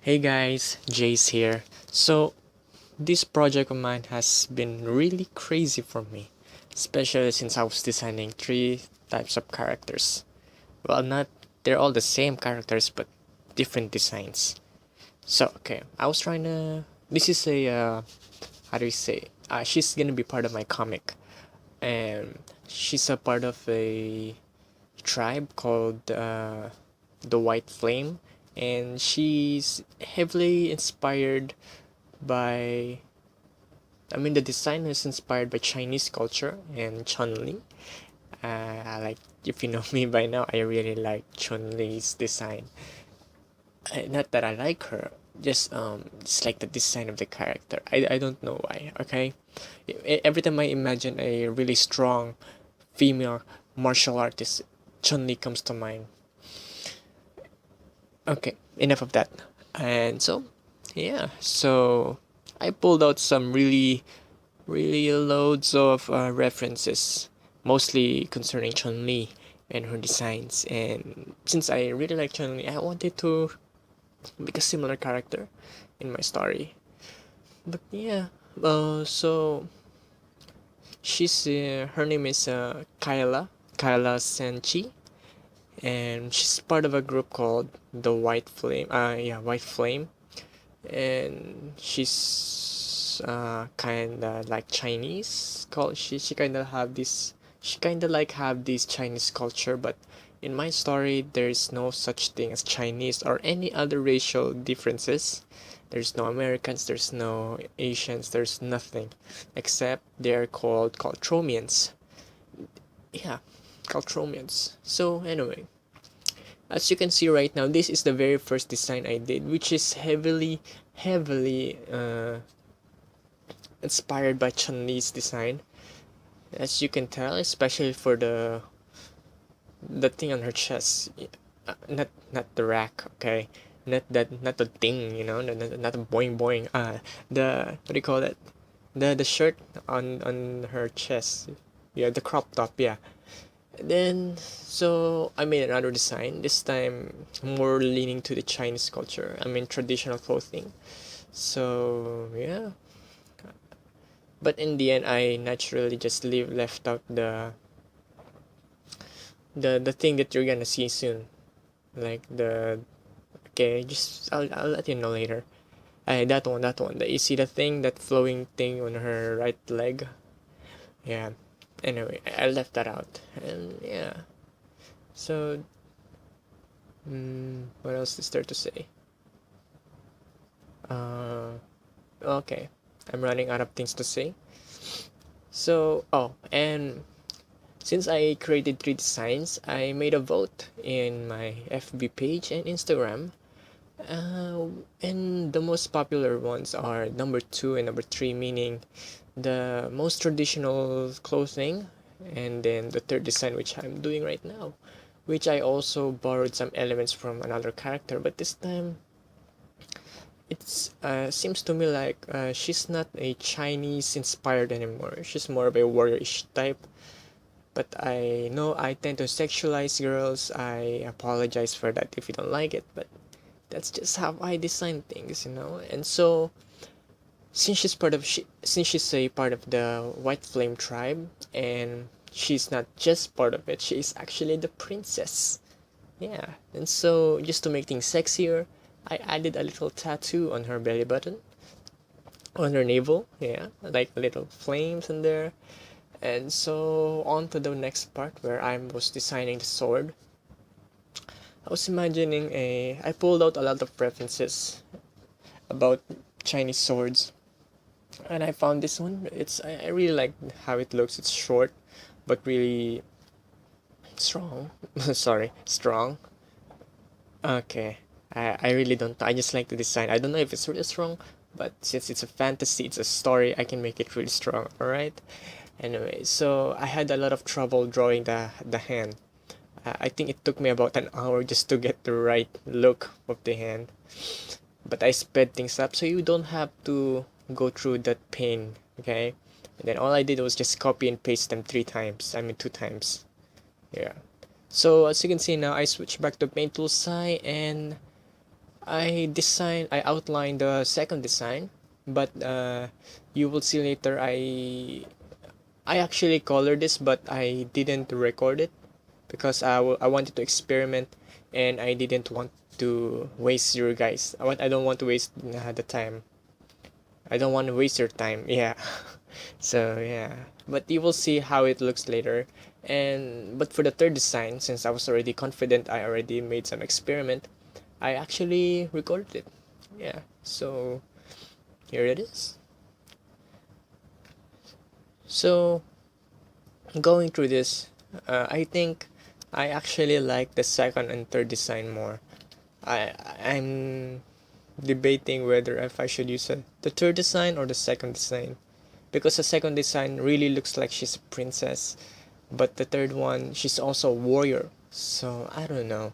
Hey guys, Jace here. This project of mine has been really crazy for me, especially since I was designing three types of characters. Well, not they're all the same characters, but different designs. I was trying to. This is a how do you say? She's gonna be part of my comic, and she's a part of a tribe called the White Flame, and she's heavily inspired by. The design is inspired by Chinese culture and Chun-Li. If you know me by now, I really like Chun-Li's design. Not that I like her, just like the design of the character. I don't know why. Okay, every time I imagine a really strong female martial artist, Chun-Li comes to mind. Okay, enough of that. And so, yeah, so I pulled out some really loads of references, mostly concerning Chun Li and her designs. And since I really like Chun Li, I wanted to make a similar character in my story. But yeah, so her name is Kyla Senchi, and she's part of a group called the White Flame. White Flame, and she's kind of like Chinese. She kind of have this. She kind of like have this Chinese culture, but in my story, there's no such thing as Chinese or any other racial differences. There's no Americans, there's no Asians, there's nothing, except they're called Caltromians. Yeah, Caltromians. So anyway, as you can see right now, this is the very first design I did, which is heavily inspired by Chun-Li's design. As you can tell, especially for the thing on her chest, not the rack, okay, not the thing, not the boing boing. The what do you call it? The shirt on her chest, yeah, the crop top, yeah. Then, so I made another design, this time more leaning to the Chinese culture. Traditional clothing. So, yeah. But in the end, I naturally just left out the thing that you're gonna see soon. Like okay, I'll let you know later. That one. You see the thing, that flowing thing on her right leg? Yeah. Anyway, I left that out. And yeah. So, what else is there to say? Okay, I'm running out of things to say. So, and since I created three designs, I made a vote in my FB page and Instagram. And the most popular ones are number 2 and number 3, meaning the most traditional clothing, and then the third design, which I'm doing right now, which I also borrowed some elements from another character, but this time it seems to me like she's not a Chinese inspired anymore. She's more of a warrior-ish type. But I know I tend to sexualize girls. I apologize for that if you don't like it, but that's just how I design things. And so, since she's a part of the White Flame tribe, and she's not just part of it, she's actually the princess. Yeah, and so just to make things sexier, I added a little tattoo on her belly button, on her navel, yeah, like little flames in there. And so on to the next part where I was designing the sword. I was imagining I pulled out a lot of references about Chinese swords, and I found this one. I really like how it looks. It's short, but really strong. Sorry, strong. Okay. I really don't. I just like the design. I don't know if it's really strong, but since it's a fantasy, it's a story, I can make it really strong. All right. Anyway, so I had a lot of trouble drawing the hand. I think it took me about an hour just to get the right look of the hand. But I sped things up so you don't have to go through that pain. Okay. And then all I did was just copy and paste them 3 times. 2 times. Yeah. So as you can see now, I switched back to Paint Tool SAI, and I outlined the second design, but you will see later I actually colored this, but I didn't record it because I wanted to experiment, and I didn't want to waste your guys. I don't want to waste the time. I don't want to waste your time. Yeah. So yeah, but you will see how it looks later. And but for the third design, since I was already confident, I already made some experiment, I actually recorded it. Yeah. So here it is. So going through this, I think I actually like the second and third design more. I'm debating whether if I should use the third design or the second design, because the second design really looks like she's a princess, but the third one she's also a warrior. So I don't know.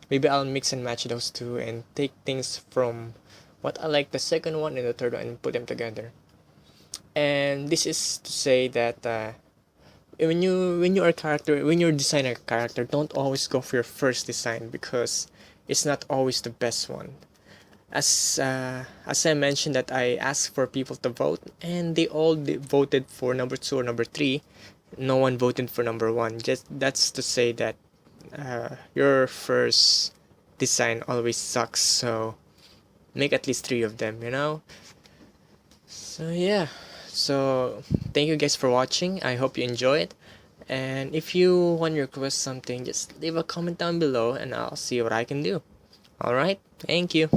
Maybe I'll mix and match those two and take things from what I like the second one and the third one and put them together. And this is to say that when you're designing a character, don't always go for your first design because it's not always the best one. As I mentioned that I asked for people to vote, and they all voted for number 2 or number 3. No one voted for number 1. Just that's to say that your first design always sucks. So make at least 3 of them. So yeah. So thank you guys for watching. I hope you enjoy it. And if you want to request something, just leave a comment down below and I'll see what I can do. Alright, thank you.